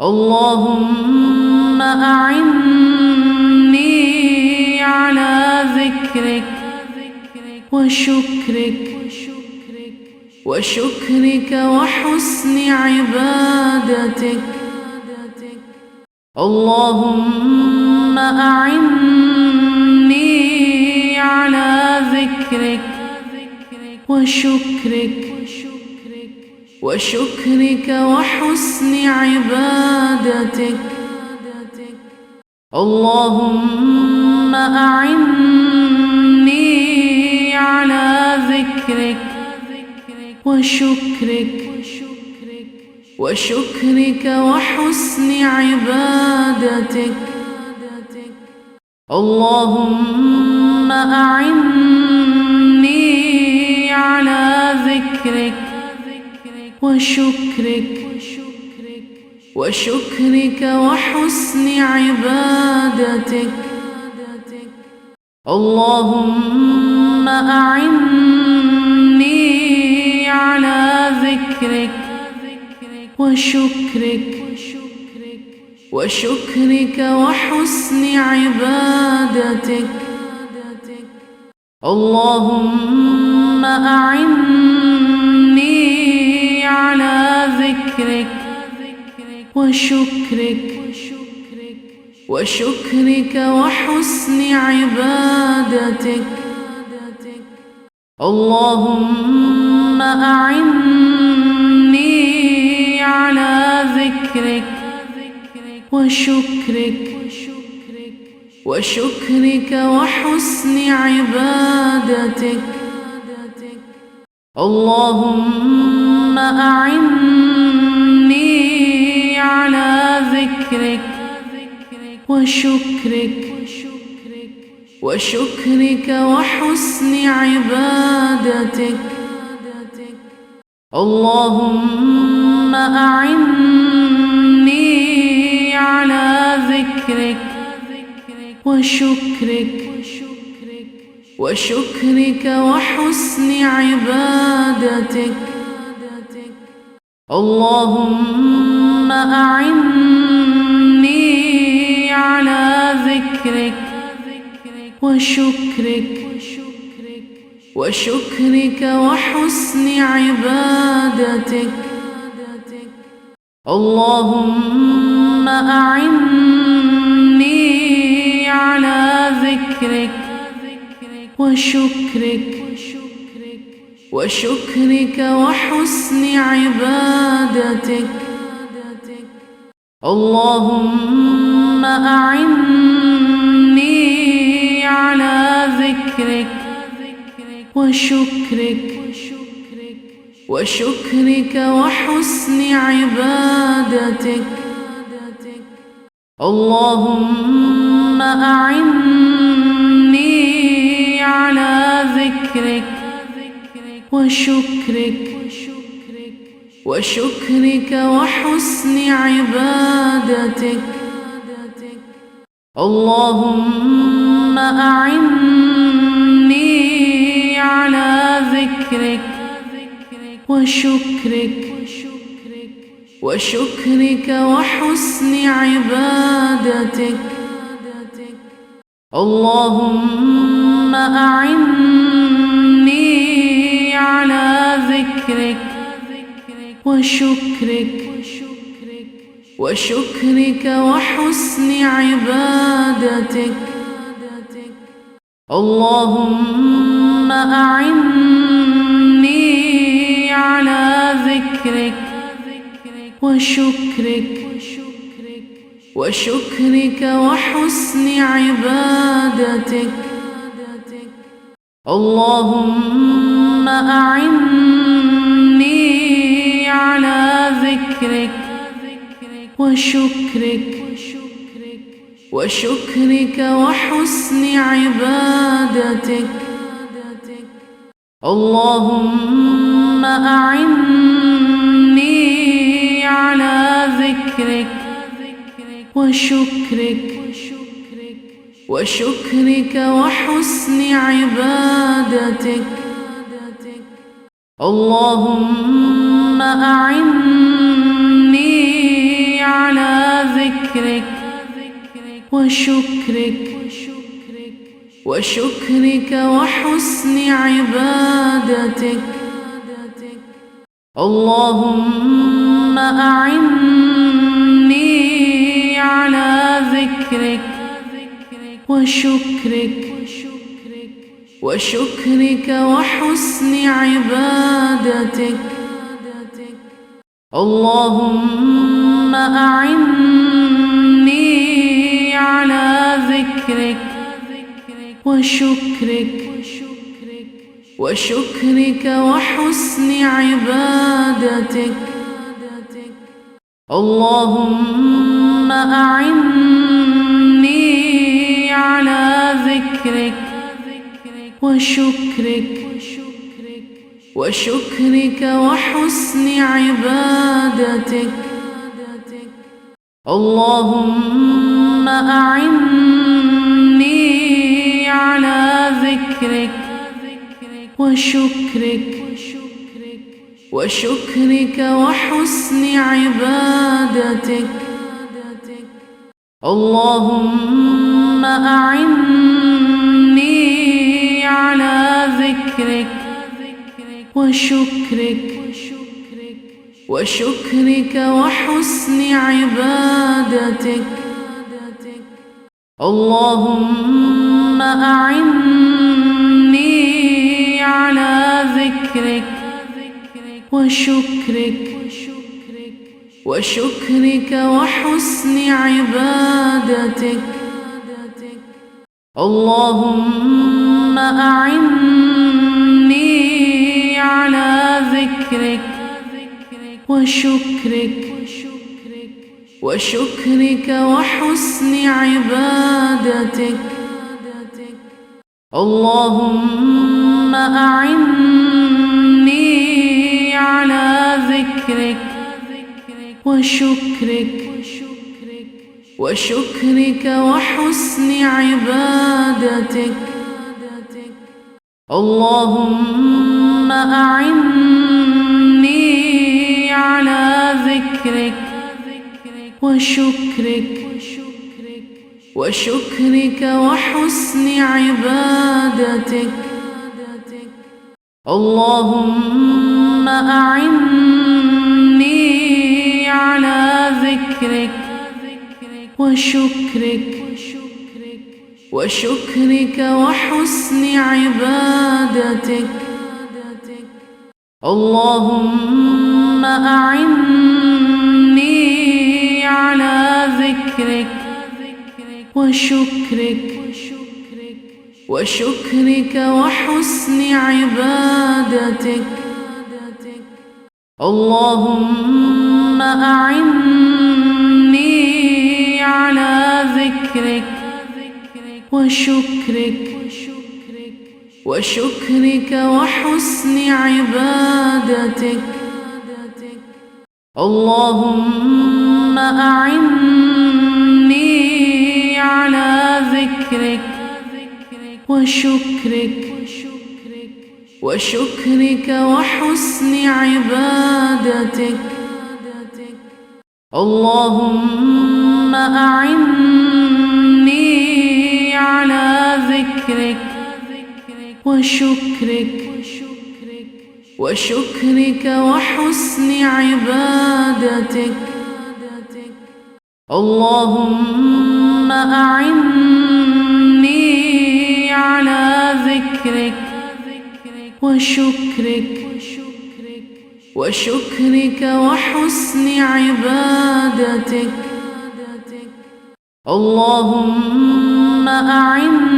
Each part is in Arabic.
اللهم أعني على ذكرك وشكرك وحسن عبادتك. اللهم أعني على ذكرك وشكرك وحسن عبادتك. اللهم أعني على ذكرك وشكرك وحسن عبادتك. اللهم أعني على ذكرك وشكرك وحسن عبادتك. اللهم أعني على ذكرك وشكرك وحسن عبادتك. اللهم أعني على ذكرك وشكرك وحسن عبادتك. اللهم أعني على ذكرك وشكرك وحسن عبادتك. اللهم أعني على ذكرك وشكرك وحسن عبادتك. اللهم أعني على ذكرك وشكرك وحسن عبادتك. اللهم أعني على ذكرك وشكرك وحسن عبادتك. اللهم أعني على ذكرك وشكرك وحسن عبادتك. اللهم أعني على ذكرك وشكرك وحسن عبادتك. اللهم أعني على ذكرك وشكرك وحسن عبادتك. اللهم أعني على ذكرك وشكرك وحسن عبادتك. اللهم أعني على ذكرك وشكرك وحسن عبادتك. اللهم أعني على ذكرك وشكرك وحسن عبادتك. اللهم أعني على ذكرك وشكرك وحسن عبادتك. اللهم أعني على ذكرك وشكرك وحسن عبادتك. اللهم أعني على وشكرك وشكرك وحسن عبادتك. اللهم أعني على ذكرك وشكرك وشكرك وحسن عبادتك. اللهم أعني على ذكرك وشكرك وشكرك وحسن عبادتك. اللهم أعني على ذكرك وشكرك وشكرك وحسن عبادتك. اللهم أعني على ذكرك وشكرك وشكرك وحسن عبادتك. اللهم أعني على ذكرك وشكرك وشكرك وحسن عبادتك. اللهم أعني على ذكرك وشكرك وشكرك وحسن عبادتك. اللهم أعني على ذكرك وشكرك وشكرك وحسن عبادتك. اللهم أعني على ذكرك وشكرك وشكرك وحسن عبادتك. اللهم أعني على ذكرك وشكرك وشكرك وحسن عبادتك. اللهم أعني على ذكرك وشكرك وشكرك وحسن عبادتك. اللهم أعني على ذكرك وشكرك وشكرك وحسن عبادتك. اللهم أعني على ذكرك وشكرك وشكرك وحسن عبادتك. اللهم أعني على ذكرك وشكرك وشكرك وحسن عبادتك. اللهم أعني على ذكرك وشكرك وشكرك وحسن عبادتك. اللهم أعني على ذكرك وشكرك وشكرك وحسن عبادتك. اللهم أعني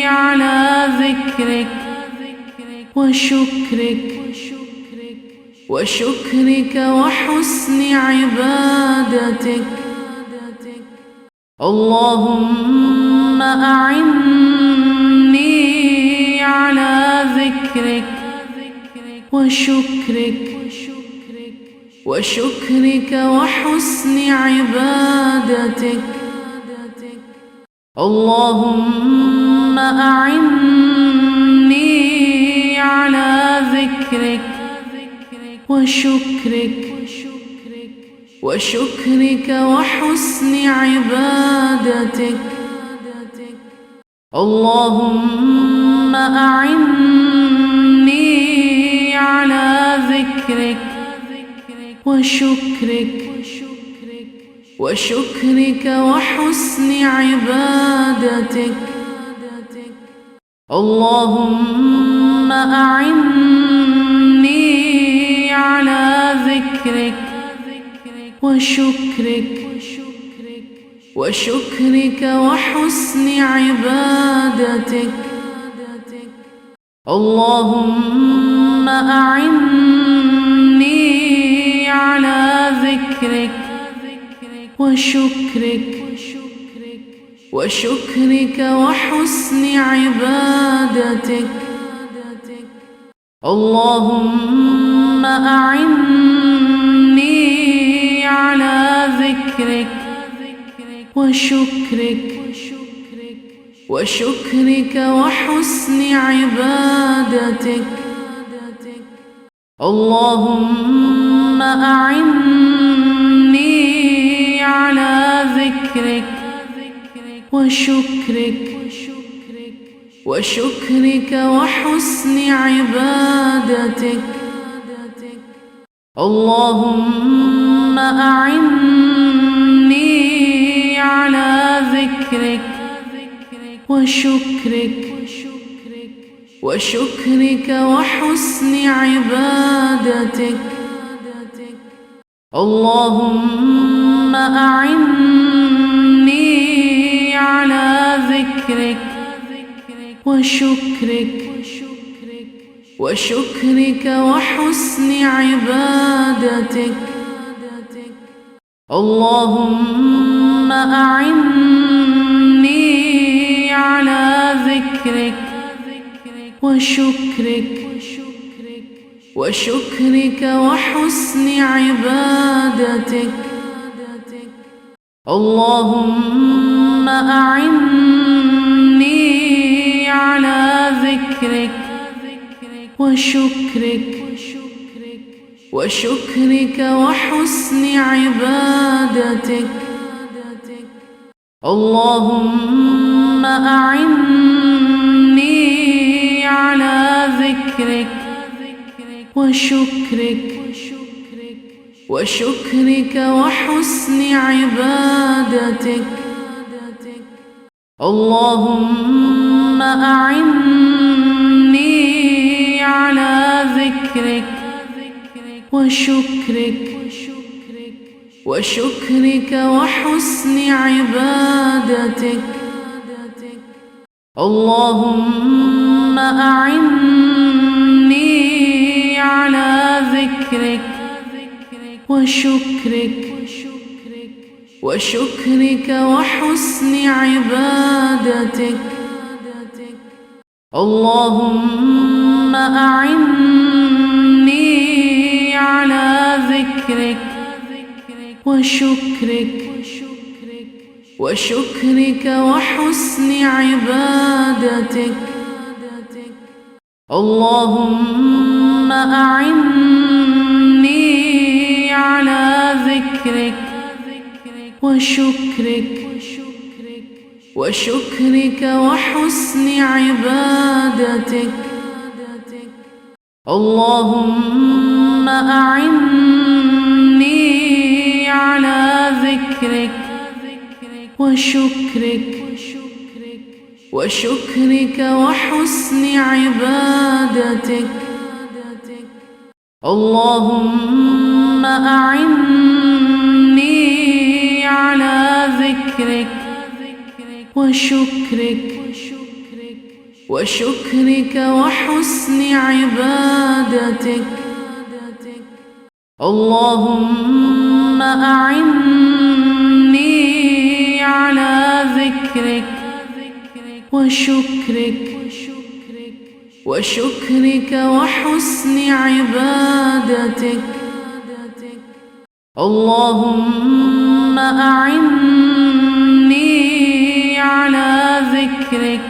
على ذكرك وشكرك وشكرك وحسن عبادتك. اللهم أعني على ذكرك وشكرك وشكرك وحسن عبادتك. اللهم أعني على ذكرك وشكرك وشكرك وحسن عبادتك. اللهم أعني على ذكرك وشكرك وحسن عبادتك. اللهم أعني على ذكرك وشكرك وحسن عبادتك. اللهم أعني على ذكرك وشكرك وحسن عبادتك. اللهم أعني على ذكرك وشكرك وحسن عبادتك. اللهم أعني على ذكرك وشكرك وحسن عبادتك. اللهم أعني على ذكرك وشكرك وحسن عبادتك. اللهم أعني على ذكرك وشكرك وحسن عبادتك. اللهم أعني على ذكرك وشكرك وحسن عبادتك. اللهم أعني على ذكرك وشكرك وحسن عبادتك. اللهم أعني على ذكرك وشكرك وحسن عبادتك. اللهم أعني على ذكرك وشكرك وحسن عبادتك. اللهم أعني على ذكرك وشكرك وحسن عبادتك. اللهم أعني على ذكرك وشكرك وحسن عبادتك. اللهم أعني على ذكرك وشكرك وحسن عبادتك. اللهم أعني على ذكرك وشكرك وحسن عبادتك. اللهم أعني على ذكرك وشكرك وحسن عبادتك. اللهم أعني على ذكرك وشكرك وحسن عبادتك. اللهم أعني على ذكرك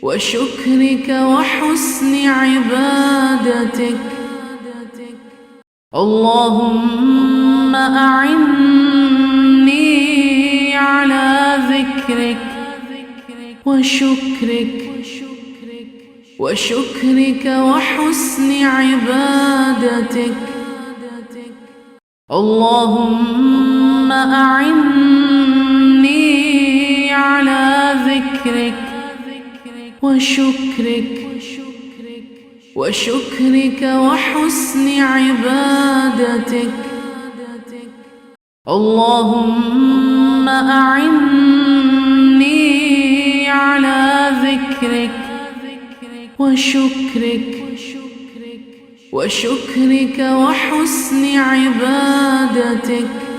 وشكرك وحسن عبادتك. اللهم أعني على ذكرك وشكرك وحسن عبادتك. اللهم أعني على ذكرك وشكرك وحسن عبادتك. اللهم أعني على ذكرك وشكرك وحسن عبادتك.